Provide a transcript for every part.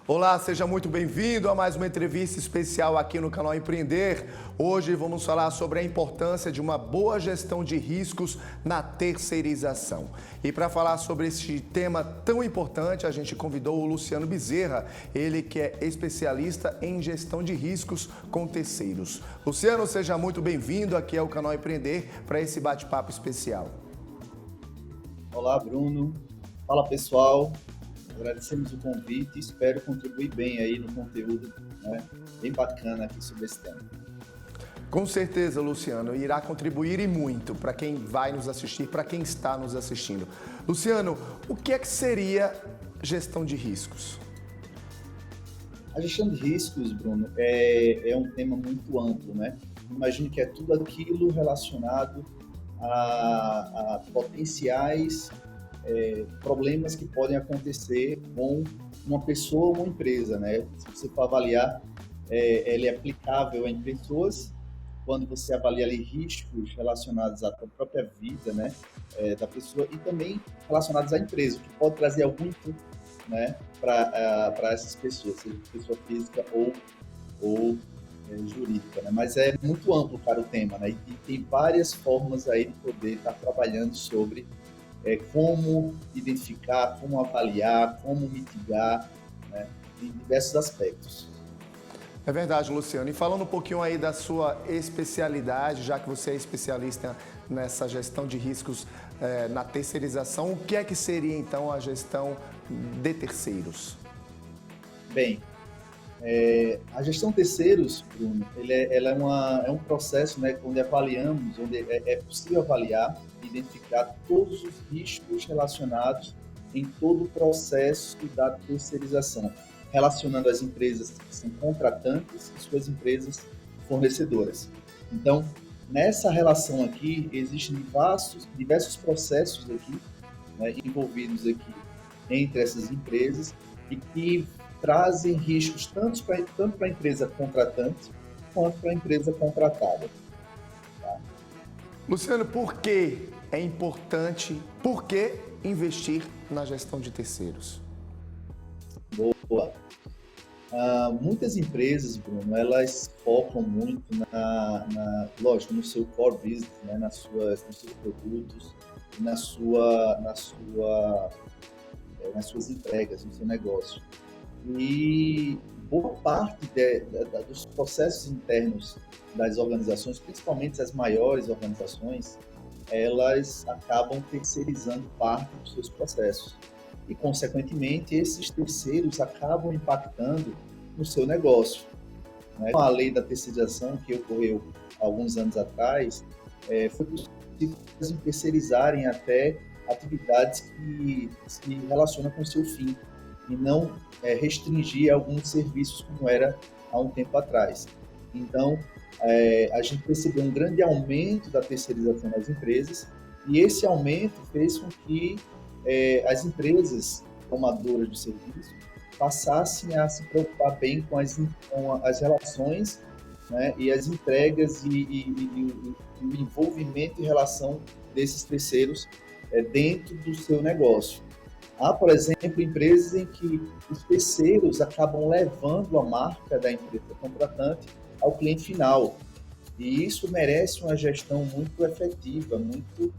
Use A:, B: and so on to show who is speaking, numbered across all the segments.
A: Olá, seja muito bem-vindo a mais uma entrevista especial aqui no canal Empreender. Hoje vamos falar sobre a importância de uma boa gestão de riscos na terceirização. E para falar sobre este tema tão importante, a gente convidou o Luciano Bezerra, ele que é especialista em gestão de riscos com terceiros. Luciano, seja muito bem-vindo aqui ao canal Empreender para esse bate-papo especial.
B: Olá, Bruno. Fala, pessoal. Agradecemos o convite e espero contribuir bem aí no conteúdo, né, bem bacana aqui sobre esse tema.
A: Com certeza, Luciano, irá contribuir e muito para quem vai nos assistir, para quem está nos assistindo. Luciano, o que é que seria gestão de riscos?
B: A gestão de riscos, Bruno, é um tema muito amplo, né? Imagine que é tudo aquilo relacionado a potenciais problemas que podem acontecer com uma pessoa ou uma empresa, né? Se você for avaliar, ele é aplicável em pessoas, quando você avalia ali riscos relacionados à própria vida, né, da pessoa, e também relacionados à empresa, que pode trazer algum input, né, para essas pessoas, seja pessoa física ou jurídica, né? Mas é muito amplo, cara, o tema, né? E tem várias formas aí de poder estar trabalhando sobre como identificar, como avaliar, como mitigar, né, em diversos aspectos.
A: É verdade, Luciano. E falando um pouquinho aí da sua especialidade, já que você é especialista nessa gestão de riscos na terceirização, o que é que seria então a gestão de terceiros?
B: Bem, a gestão de terceiros, Bruno, ela é um processo, né, onde avaliamos, onde é possível avaliar e identificar todos os riscos relacionados em todo o processo da terceirização, relacionando as empresas que são contratantes e suas empresas fornecedoras. Então, nessa relação aqui, existem diversos processos aqui, né, envolvidos aqui entre essas empresas e que trazem riscos tanto para a empresa contratante quanto para a empresa contratada. Tá?
A: Luciano, por que é importante, por que investir na gestão de terceiros?
B: Boa. Muitas empresas, Bruno, elas focam muito lógico, no seu core business, né, nos seus produtos, nas suas entregas, no seu negócio. E boa parte dos processos internos das organizações, principalmente as maiores organizações, elas acabam terceirizando parte dos seus processos. E, consequentemente, esses terceiros acabam impactando no seu negócio. Né? Com a lei da terceirização, que ocorreu há alguns anos atrás, foi possível terceirizarem até atividades que se relacionam com o seu fim e não restringir alguns serviços como era há um tempo atrás. Então, a gente percebeu um grande aumento da terceirização das empresas e esse aumento fez com que as empresas tomadoras de serviço passassem a se preocupar bem com as relações, né, e as entregas e o envolvimento em relação desses terceiros dentro do seu negócio. Há, por exemplo, empresas em que os terceiros acabam levando a marca da empresa contratante ao cliente final. E isso merece uma gestão muito efetiva, muito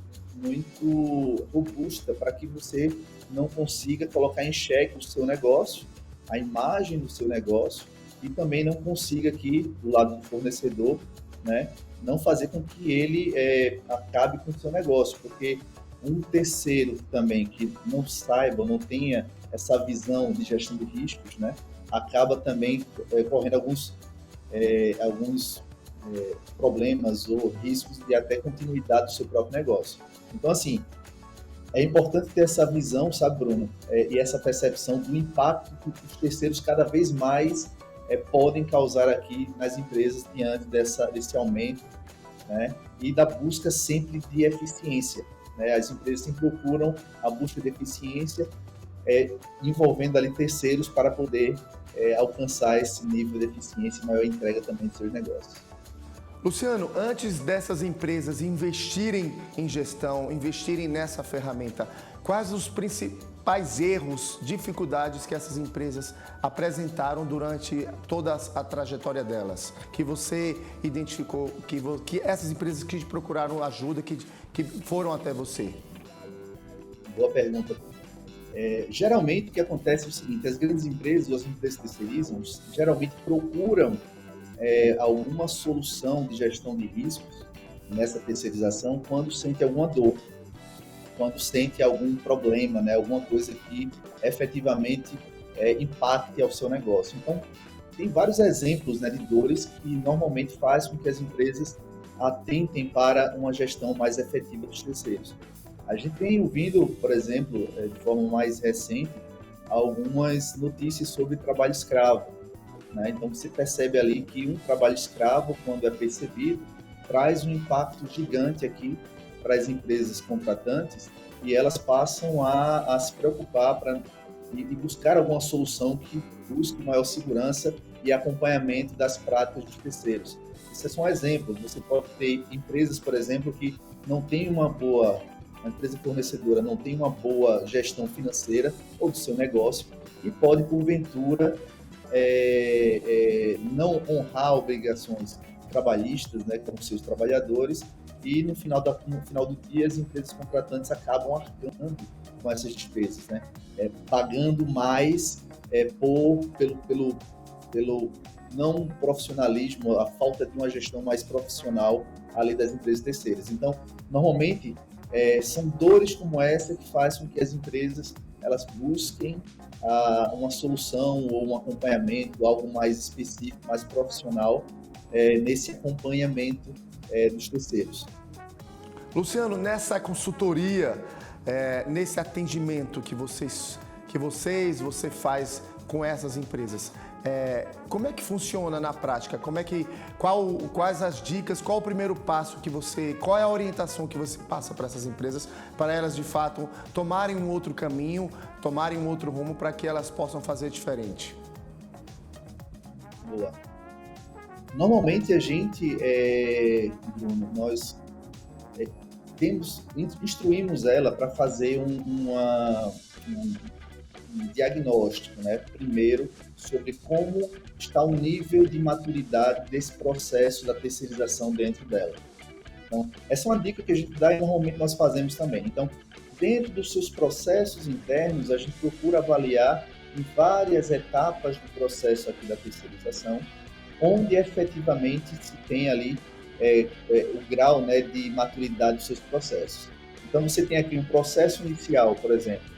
B: robusta, para que você não consiga colocar em xeque o seu negócio, a imagem do seu negócio, e também não consiga aqui, do lado do fornecedor, né, não fazer com que ele acabe com o seu negócio, porque um terceiro também que não saiba, não tenha essa visão de gestão de riscos, né, acaba também correndo alguns problemas ou riscos de até continuidade do seu próprio negócio. Então, assim, é importante ter essa visão, sabe, Bruno, e essa percepção do impacto que os terceiros cada vez mais podem causar aqui nas empresas diante desse aumento, né, e da busca sempre de eficiência. Né? As empresas sempre procuram a busca de eficiência, envolvendo ali terceiros para poder alcançar esse nível de eficiência e maior entrega também de seus negócios.
A: Luciano, antes dessas empresas investirem em gestão, investirem nessa ferramenta, quais os principais erros, dificuldades que essas empresas apresentaram durante toda a trajetória delas? Que você identificou, que essas empresas que te procuraram ajuda, que foram até você?
B: Boa pergunta. Geralmente o que acontece é o seguinte, as grandes empresas ou as empresas terceirizam geralmente procuram alguma solução de gestão de riscos nessa terceirização quando sente alguma dor, quando sente algum problema, né, alguma coisa que efetivamente impacte ao seu negócio. Então, tem vários exemplos, né, de dores que normalmente fazem com que as empresas atentem para uma gestão mais efetiva dos terceiros. A gente tem ouvido, por exemplo, de forma mais recente, algumas notícias sobre trabalho escravo, né? Então, você percebe ali que um trabalho escravo, quando é percebido, traz um impacto gigante aqui para as empresas contratantes e elas passam a se preocupar e buscar alguma solução que busque maior segurança e acompanhamento das práticas dos terceiros. Esses são exemplos. Você pode ter empresas, por exemplo, que não têm uma empresa fornecedora não tem uma boa gestão financeira ou do seu negócio e pode, porventura, não honrar obrigações trabalhistas, né, com seus trabalhadores, e no final do dia as empresas contratantes acabam arcando com essas despesas, né, pagando mais pelo não profissionalismo, a falta de uma gestão mais profissional ali das empresas terceiras. Então, normalmente, são dores como essa que fazem com que as empresas elas busquem uma solução ou um acompanhamento, algo mais específico, mais profissional nesse acompanhamento dos terceiros.
A: Luciano, nessa consultoria, nesse atendimento que você faz com essas empresas, como é que funciona na prática? Quais as dicas, qual o primeiro passo qual é a orientação que você passa para essas empresas, para elas de fato tomarem um outro caminho, tomarem um outro rumo para que elas possam fazer diferente?
B: Boa. Normalmente a gente, Bruno, nós instruímos ela para fazer um diagnóstico, né? Primeiro, sobre como está o nível de maturidade desse processo da terceirização dentro dela. Então, essa é uma dica que a gente dá e normalmente nós fazemos também. Então, dentro dos seus processos internos, a gente procura avaliar em várias etapas do processo aqui da terceirização, onde efetivamente se tem ali o grau, né, de maturidade dos seus processos. Então, você tem aqui um processo inicial, por exemplo,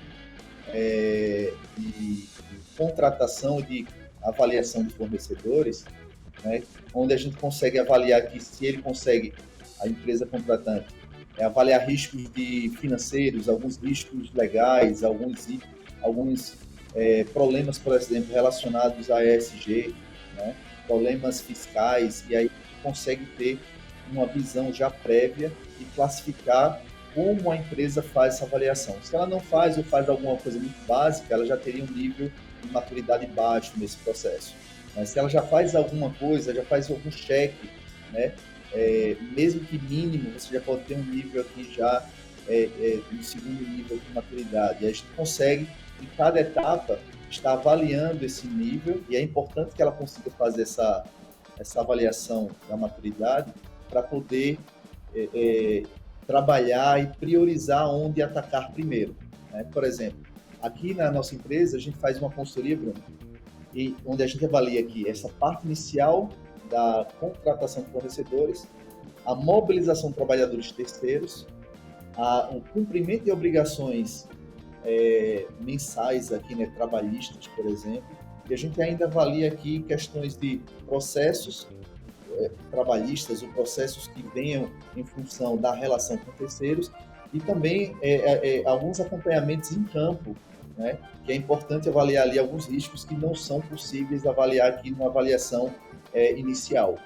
B: de contratação e de avaliação de fornecedores, né, onde a gente consegue avaliar que se ele consegue, a empresa contratante, avaliar riscos financeiros, alguns riscos legais, alguns problemas, por exemplo, relacionados a ESG, né, problemas fiscais, e aí consegue ter uma visão já prévia e classificar como a empresa faz essa avaliação. Se ela não faz ou faz alguma coisa muito básica, ela já teria um nível de maturidade baixo nesse processo. Mas se ela já faz alguma coisa, já faz algum cheque, né, mesmo que mínimo, você já pode ter um nível aqui já, um segundo nível de maturidade. E a gente consegue, em cada etapa, estar avaliando esse nível, e é importante que ela consiga fazer essa avaliação da maturidade para poder trabalhar e priorizar onde atacar primeiro, né? Por exemplo, aqui na nossa empresa a gente faz uma consultoria, Bruno, onde a gente avalia aqui essa parte inicial da contratação de fornecedores, a mobilização de trabalhadores terceiros, o cumprimento de obrigações mensais aqui, né, trabalhistas, por exemplo, e a gente ainda avalia aqui questões de processos trabalhistas ou processos que venham em função da relação com terceiros e também alguns acompanhamentos em campo, né, que é importante avaliar ali alguns riscos que não são possíveis avaliar aqui numa avaliação inicial,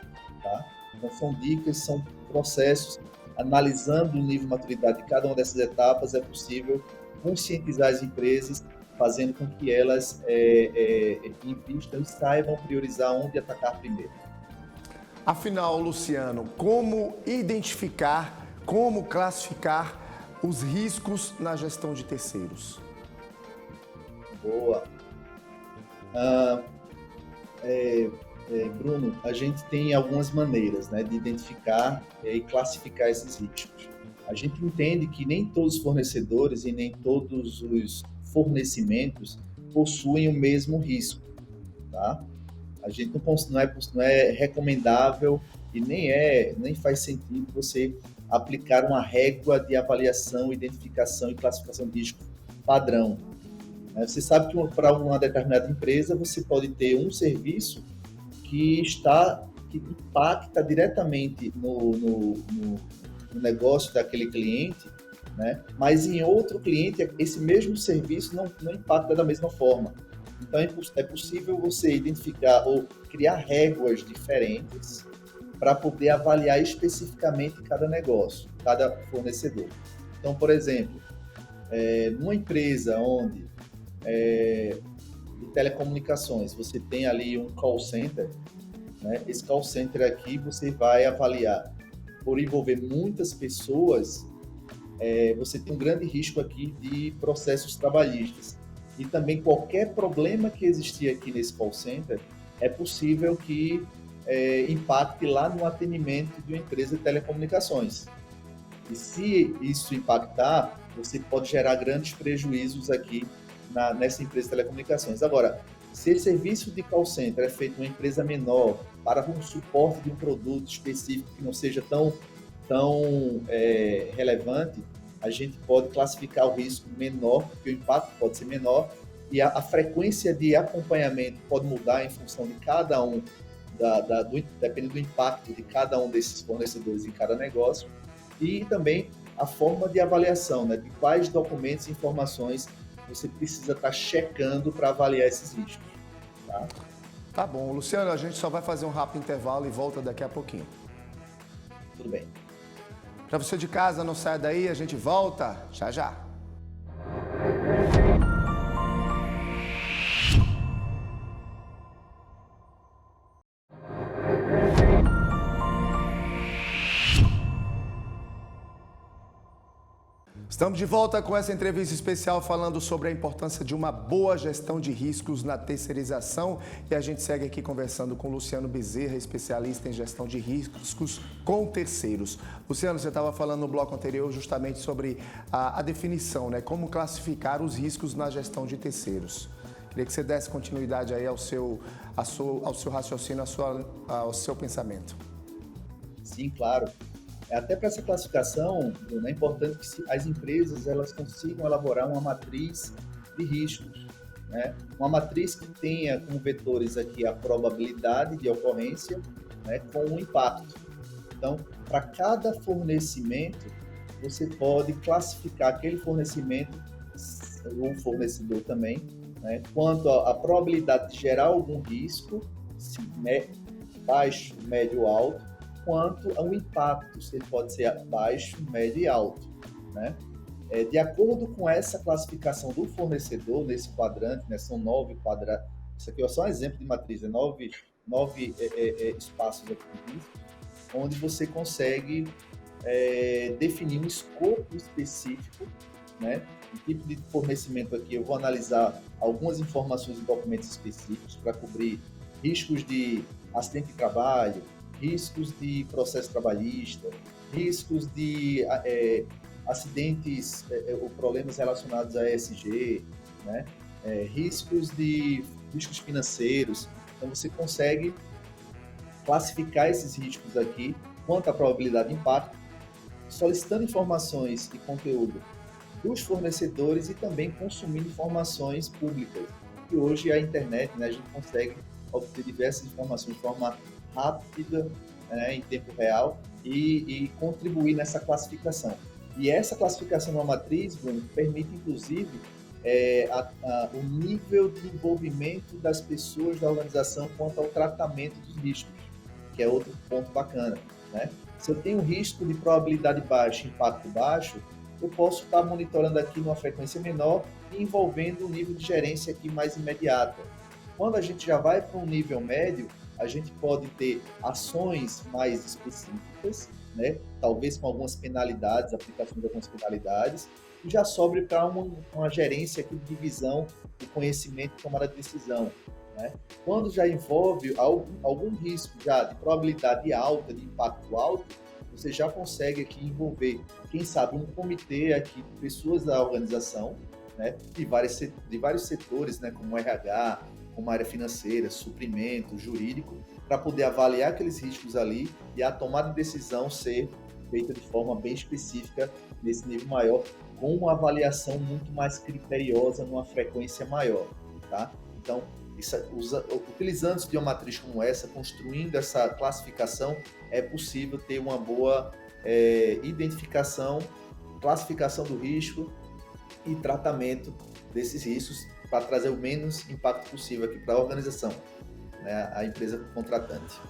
B: tá? Então são dicas, são processos, analisando o nível de maturidade de cada uma dessas etapas é possível conscientizar as empresas, fazendo com que elas invistam e saibam priorizar onde atacar primeiro.
A: Afinal, Luciano, como identificar, como classificar os riscos na gestão de terceiros?
B: Boa. Bruno, a gente tem algumas maneiras, né, de identificar e classificar esses riscos. A gente entende que nem todos os fornecedores e nem todos os fornecimentos possuem o mesmo risco, tá? A gente não é recomendável e nem faz sentido você aplicar uma régua de avaliação, identificação e classificação de risco padrão. Você sabe que para uma determinada empresa você pode ter um serviço que impacta diretamente no negócio daquele cliente, né? Mas em outro cliente esse mesmo serviço não impacta da mesma forma. Então é possível você identificar ou criar réguas diferentes para poder avaliar especificamente cada negócio, cada fornecedor. Então, por exemplo, numa empresa onde de telecomunicações, você tem ali um call center, né? Esse call center aqui você vai avaliar, por envolver muitas pessoas, você tem um grande risco aqui de processos trabalhistas. E também qualquer problema que existir aqui nesse call center, é possível que impacte lá no atendimento de uma empresa de telecomunicações. E se isso impactar, você pode gerar grandes prejuízos aqui nessa empresa de telecomunicações. Agora, se esse serviço de call center é feito em uma empresa menor, para um suporte de um produto específico que não seja tão relevante, a gente pode classificar o risco menor, porque o impacto pode ser menor, e a frequência de acompanhamento pode mudar em função de cada um, dependendo do impacto de cada um desses fornecedores em cada negócio, e também a forma de avaliação, né, de quais documentos e informações você precisa estar checando para avaliar esses riscos.
A: Tá bom, Luciano, a gente só vai fazer um rápido intervalo e volta daqui a pouquinho.
B: Tudo bem.
A: Para você de casa, não saia daí, a gente volta já já. Estamos de volta com essa entrevista especial falando sobre a importância de uma boa gestão de riscos na terceirização e a gente segue aqui conversando com Luciano Bezerra, especialista em gestão de riscos com terceiros. Luciano, você estava falando no bloco anterior justamente sobre a definição, né? Como classificar os riscos na gestão de terceiros. Queria que você desse continuidade aí ao seu raciocínio, ao seu pensamento.
B: Sim, claro. Até para essa classificação, é importante que as empresas elas consigam elaborar uma matriz de riscos, né? Uma matriz que tenha como vetores aqui a probabilidade de ocorrência, né, com o impacto. Então, para cada fornecimento, você pode classificar aquele fornecimento, ou fornecedor também, né, quanto à probabilidade de gerar algum risco, se baixo, médio ou alto, quanto ao impacto, se ele pode ser baixo, médio e alto, né? De acordo com essa classificação do fornecedor, nesse quadrante, né, são 9 quadrantes, isso aqui é só um exemplo de matriz, é 9 espaços aqui de risco, onde você consegue definir um escopo específico, né? O tipo de fornecimento aqui, eu vou analisar algumas informações e documentos específicos para cobrir riscos de acidente de trabalho, riscos de processo trabalhista, riscos de acidentes ou problemas relacionados a ESG, né? Riscos financeiros. Então, você consegue classificar esses riscos aqui, quanto à probabilidade de impacto, solicitando informações e conteúdo dos fornecedores e também consumindo informações públicas. E hoje a internet, né, a gente consegue obter diversas informações de forma rápida, né, em tempo real e contribuir nessa classificação. E essa classificação numa matriz, Bruno, permite inclusive o nível de envolvimento das pessoas da organização quanto ao tratamento dos riscos, que é outro ponto bacana, né? Se eu tenho um risco de probabilidade baixa, impacto baixo, eu posso estar monitorando aqui numa frequência menor e envolvendo um nível de gerência aqui mais imediata. Quando a gente já vai para um nível médio, a gente pode ter ações mais específicas, né? Talvez com algumas penalidades, aplicação de algumas penalidades, e já sobre para uma gerência aqui de divisão do conhecimento e tomada de decisão, né? Quando já envolve algum risco já de probabilidade alta, de impacto alto, você já consegue aqui envolver, quem sabe, um comitê aqui de pessoas da organização, né, de vários setores, né, como RH, como área financeira, suprimento, jurídico, para poder avaliar aqueles riscos ali e a tomada de decisão ser feita de forma bem específica, nesse nível maior, com uma avaliação muito mais criteriosa, numa frequência maior, tá? Então, utilizando-se de uma matriz como essa, construindo essa classificação, é possível ter uma boa identificação, classificação do risco e tratamento desses riscos para trazer o menos impacto possível aqui para a organização, né, a empresa contratante.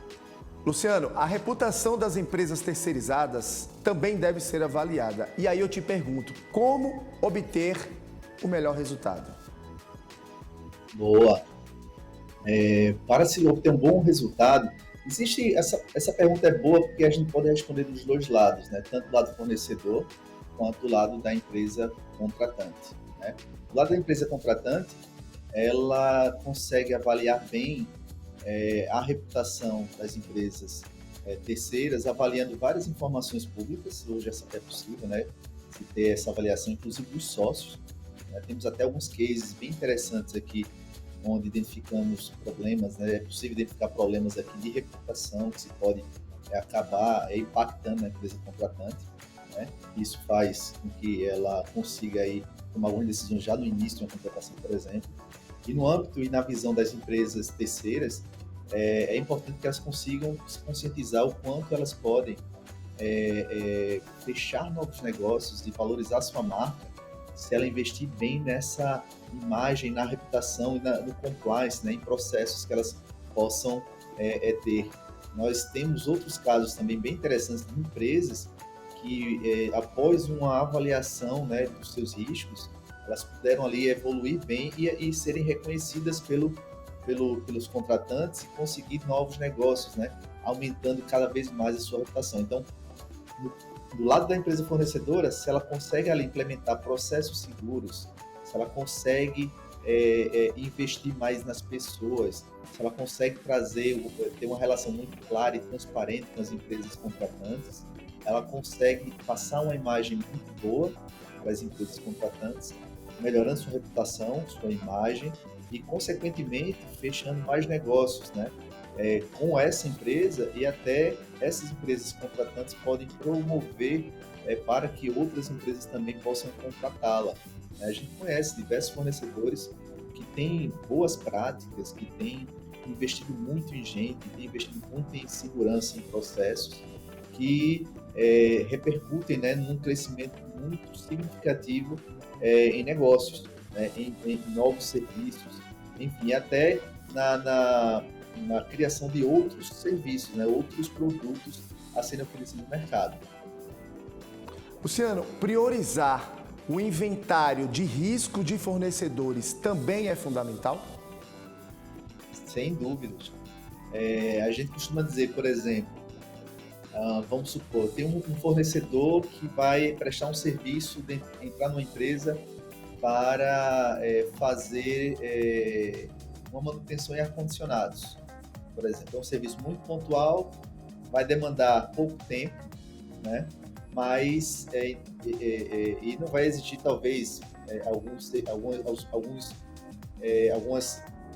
A: Luciano, a reputação das empresas terceirizadas também deve ser avaliada. E aí eu te pergunto, como obter o melhor resultado?
B: Boa. Para se obter um bom resultado, existe essa pergunta é boa porque a gente pode responder dos dois lados, né? Tanto do lado fornecedor quanto do lado da empresa contratante, né? Do lado da empresa contratante, ela consegue avaliar bem a reputação das empresas terceiras, avaliando várias informações públicas. Hoje essa é possível, né? Se ter essa avaliação, inclusive dos sócios, né? Temos até alguns cases bem interessantes aqui, onde identificamos problemas, né? É possível identificar problemas aqui de reputação que se pode acabar impactando a empresa contratante, né? Isso faz com que ela consiga aí tomar algumas decisões já no início de uma contratação, por exemplo. E no âmbito e na visão das empresas terceiras, é importante que elas consigam se conscientizar o quanto elas podem fechar novos negócios e valorizar sua marca se ela investir bem nessa imagem, na reputação e no compliance, né, em processos que elas possam ter. Nós temos outros casos também bem interessantes de empresas que, após uma avaliação, né, dos seus riscos, elas puderam ali evoluir bem e serem reconhecidas pelos contratantes e conseguir novos negócios, né, aumentando cada vez mais a sua reputação. Então, do lado da empresa fornecedora, se ela consegue ali implementar processos seguros, se ela consegue investir mais nas pessoas, se ela consegue ter uma relação muito clara e transparente com as empresas contratantes, ela consegue passar uma imagem muito boa para as empresas contratantes, melhorando sua reputação, sua imagem e, consequentemente, fechando mais negócios, né? Com essa empresa, e até essas empresas contratantes podem promover para que outras empresas também possam contratá-la. A gente conhece diversos fornecedores que têm boas práticas, que têm investido muito em gente, têm investido muito em segurança, em processos, que repercutem, né, num crescimento muito significativo em negócios, né, em novos serviços, enfim, até na criação de outros serviços, né, outros produtos a serem oferecidos no mercado.
A: Luciano, priorizar o inventário de risco de fornecedores também é fundamental?
B: Sem dúvidas. A gente costuma dizer, por exemplo, vamos supor, tem um fornecedor que vai prestar um serviço, entrar numa empresa para fazer uma manutenção em ar-condicionados, por exemplo. É um serviço muito pontual, vai demandar pouco tempo, né? Mas e não vai exigir talvez algumas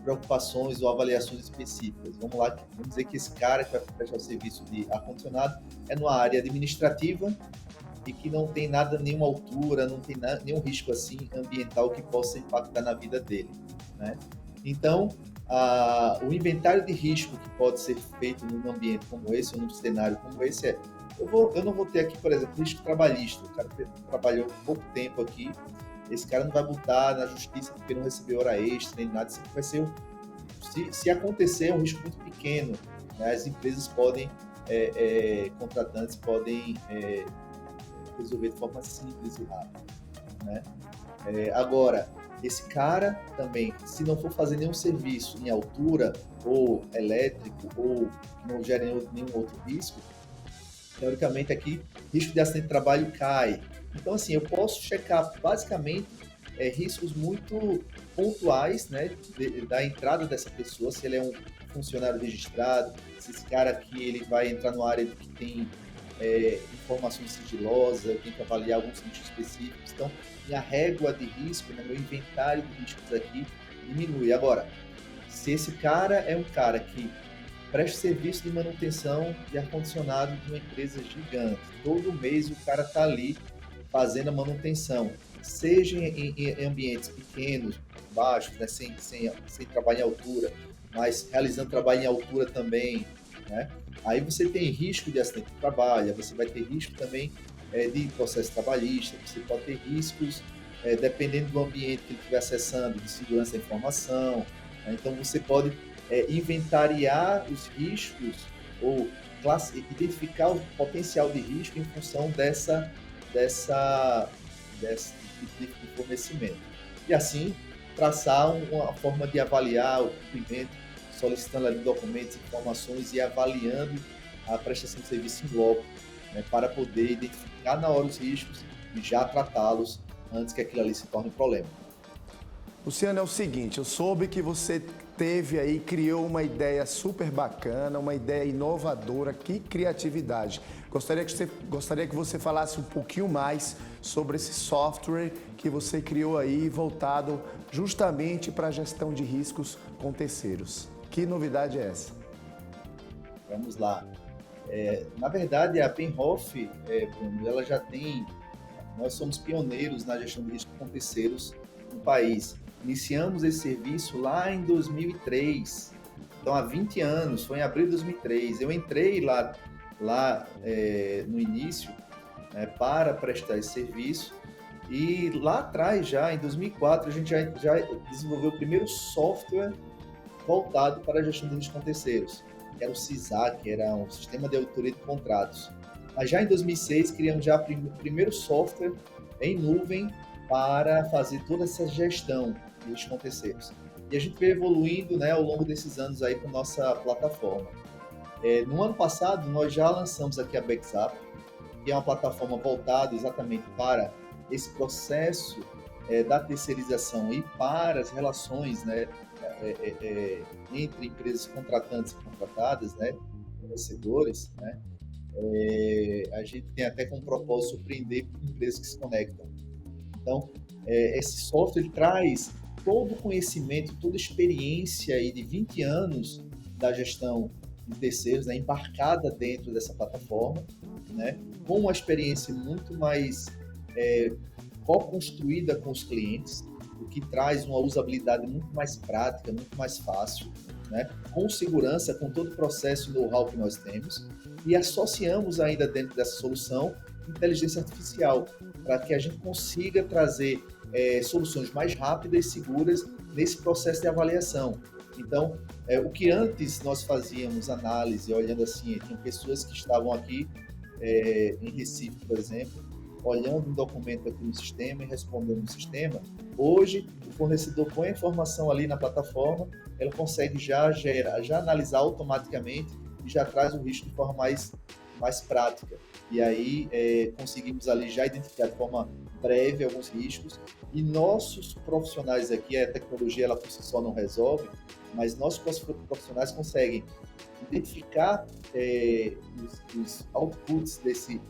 B: preocupações ou avaliações específicas. Vamos lá, vamos dizer que esse cara que vai prestar o serviço de ar-condicionado é numa área administrativa e que não tem nenhuma altura, não tem nenhum risco assim ambiental que possa impactar na vida dele, né? Então, o inventário de risco que pode ser feito num ambiente como esse ou num cenário como esse eu não vou ter aqui, por exemplo, risco trabalhista. O cara trabalhou pouco tempo aqui, esse cara não vai botar na justiça porque não recebeu hora extra nem nada. Isso vai ser se acontecer, é um risco muito pequeno, né? As empresas podem, contratantes podem resolver de forma simples e rápida, né? Agora, esse cara também, se não for fazer nenhum serviço em altura ou elétrico ou não gera nenhum outro risco, teoricamente aqui, risco de acidente de trabalho cai. Então, assim, eu posso checar basicamente riscos muito pontuais, né, da entrada dessa pessoa, se ele é um funcionário registrado, se esse cara aqui ele vai entrar numa área que tem informações sigilosas, eu tenho que avaliar alguns nichos específicos. Então, minha régua de risco, né, meu inventário de riscos aqui diminui. Agora, se esse cara é um cara que presta serviço de manutenção de ar-condicionado de uma empresa gigante, todo mês o cara está ali fazendo a manutenção, seja em ambientes pequenos, baixos, né, sem trabalho em altura, mas realizando trabalho em altura também, né? Aí você tem risco de acidente de trabalho, você vai ter risco também de processo trabalhista, você pode ter riscos, dependendo do ambiente que ele estiver acessando, de segurança da informação, né? Então você pode inventariar os riscos ou identificar o potencial de risco em função desse tipo de fornecimento. E assim, traçar uma forma de avaliar o cumprimento, solicitando ali documentos, informações e avaliando a prestação de serviço em loco, né, para poder identificar na hora os riscos e já tratá-los antes que aquilo ali se torne um problema.
A: Luciano, é o seguinte, eu soube que você teve aí, criou uma ideia super bacana, uma ideia inovadora, que criatividade. Gostaria que você falasse um pouquinho mais sobre esse software que você criou aí, voltado justamente para a gestão de riscos com terceiros. Que novidade é essa?
B: Vamos lá. Na verdade, a Benhoff, Bruno, ela já tem... Nós somos pioneiros na gestão de riscos com terceiros no país. Iniciamos esse serviço lá em 2003, então há 20 anos, foi em abril de 2003. Eu entrei lá no início para prestar esse serviço e lá atrás, já em 2004, a gente já desenvolveu o primeiro software voltado para a gestão de riscos com terceiros, que era o SISAC, que era um sistema de auditoria de contratos. Mas já em 2006 criamos já o primeiro software em nuvem para fazer toda essa gestão de riscos com terceiros. E a gente veio evoluindo, né, ao longo desses anos aí com nossa plataforma. No ano passado, nós já lançamos aqui a Bexap, que é uma plataforma voltada exatamente para esse processo da terceirização e para as relações, né, entre empresas contratantes e contratadas, né, fornecedores, né. A gente tem até como propósito surpreender empresas que se conectam. Então, esse software ele traz todo o conhecimento, toda a experiência aí de 20 anos da gestão de terceiros, né, embarcada dentro dessa plataforma, né, com uma experiência muito mais co-construída com os clientes, o que traz uma usabilidade muito mais prática, muito mais fácil, né, com segurança, com todo o processo e know-how que nós temos, e associamos ainda dentro dessa solução inteligência artificial, para que a gente consiga trazer soluções mais rápidas e seguras nesse processo de avaliação. Então, o que antes nós fazíamos análise, olhando assim, tinham pessoas que estavam aqui em Recife, por exemplo, olhando um documento aqui no sistema e respondendo no sistema. Hoje, o fornecedor põe a informação ali na plataforma, ele consegue já analisar automaticamente e já traz o risco de forma mais prática. E aí conseguimos ali já identificar de forma breve alguns riscos, e nossos profissionais aqui, a tecnologia ela por si só não resolve, mas nossos profissionais conseguem identificar os outputs desses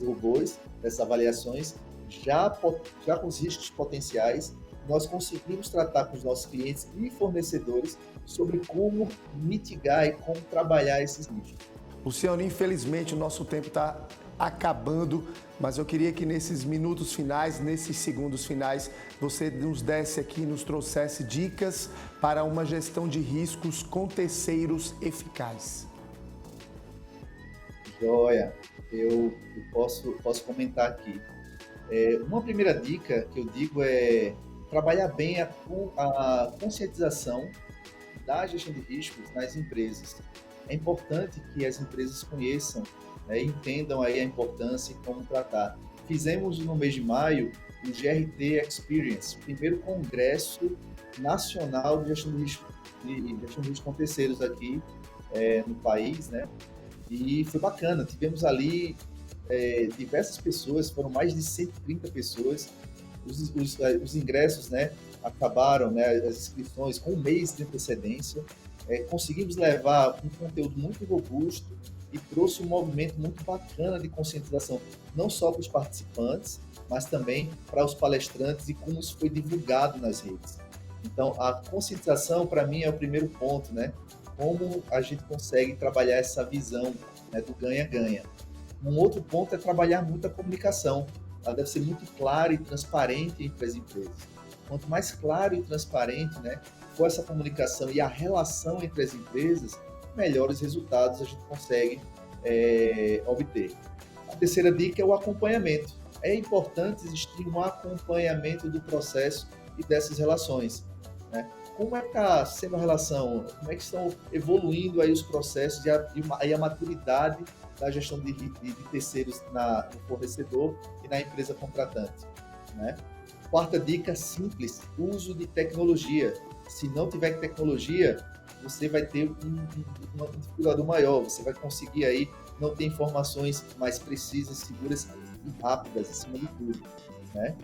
B: robôs, dessas avaliações, já com os riscos potenciais. Nós conseguimos tratar com os nossos clientes e fornecedores sobre como mitigar e como trabalhar esses riscos.
A: Luciano, infelizmente o nosso tempo está acabando, mas eu queria que nesses minutos finais, nesses segundos finais, você nos desse aqui, nos trouxesse dicas para uma gestão de riscos com terceiros eficaz.
B: Joia, eu posso comentar aqui. Uma primeira dica que eu digo é trabalhar bem a conscientização da gestão de riscos nas empresas. É importante que as empresas conheçam, entendam aí a importância e como tratar. Fizemos no mês de maio o GRT Experience, o primeiro congresso nacional de gestão de risco, com terceiros aqui no país, né? E foi bacana, tivemos ali diversas pessoas, foram mais de 130 pessoas, os ingressos, né, acabaram, né, as inscrições com um mês de antecedência, conseguimos levar um conteúdo muito robusto e trouxe um movimento muito bacana de conscientização, não só para os participantes, mas também para os palestrantes e como isso foi divulgado nas redes. Então, a conscientização, para mim, é o primeiro ponto, né? Como a gente consegue trabalhar essa visão, né, do ganha-ganha. Um outro ponto é trabalhar muito a comunicação. Ela deve ser muito clara e transparente entre as empresas. Quanto mais claro e transparente, né, for essa comunicação e a relação entre as empresas, melhores resultados a gente consegue obter. A terceira dica é o acompanhamento. É importante existir um acompanhamento do processo e dessas relações, né? Como é que está sendo a relação? Como é que estão evoluindo aí os processos e a maturidade da gestão de terceiros no fornecedor e na empresa contratante, né? Quarta dica simples, uso de tecnologia. Se não tiver tecnologia, você vai ter uma dificuldade maior, você vai conseguir aí não ter informações mais precisas, seguras e rápidas, acima de tudo, né?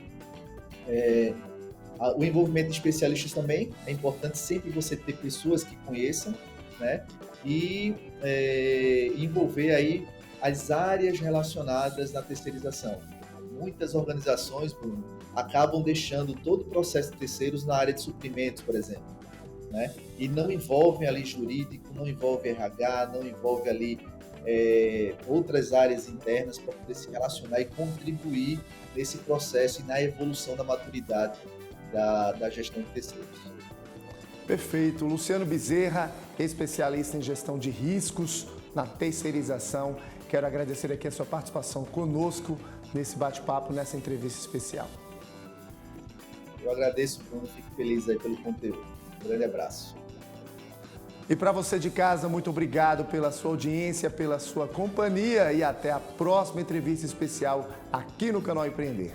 B: O envolvimento de especialistas também, é importante sempre você ter pessoas que conheçam, né? E envolver aí as áreas relacionadas na terceirização. Muitas organizações, Bruno, acabam deixando todo o processo de terceiros na área de suprimentos, por exemplo, né? E não envolvem ali jurídico, não envolve RH, não envolve ali outras áreas internas para poder se relacionar e contribuir nesse processo e na evolução da maturidade da gestão de terceiros.
A: Perfeito. Luciano Bezerra, especialista em gestão de riscos na terceirização. Quero agradecer aqui a sua participação conosco nesse bate-papo, nessa entrevista especial.
B: Eu agradeço, Bruno, fico feliz aí pelo conteúdo. Um grande abraço.
A: E para você de casa, muito obrigado pela sua audiência, pela sua companhia e até a próxima entrevista especial aqui no Canal Empreender.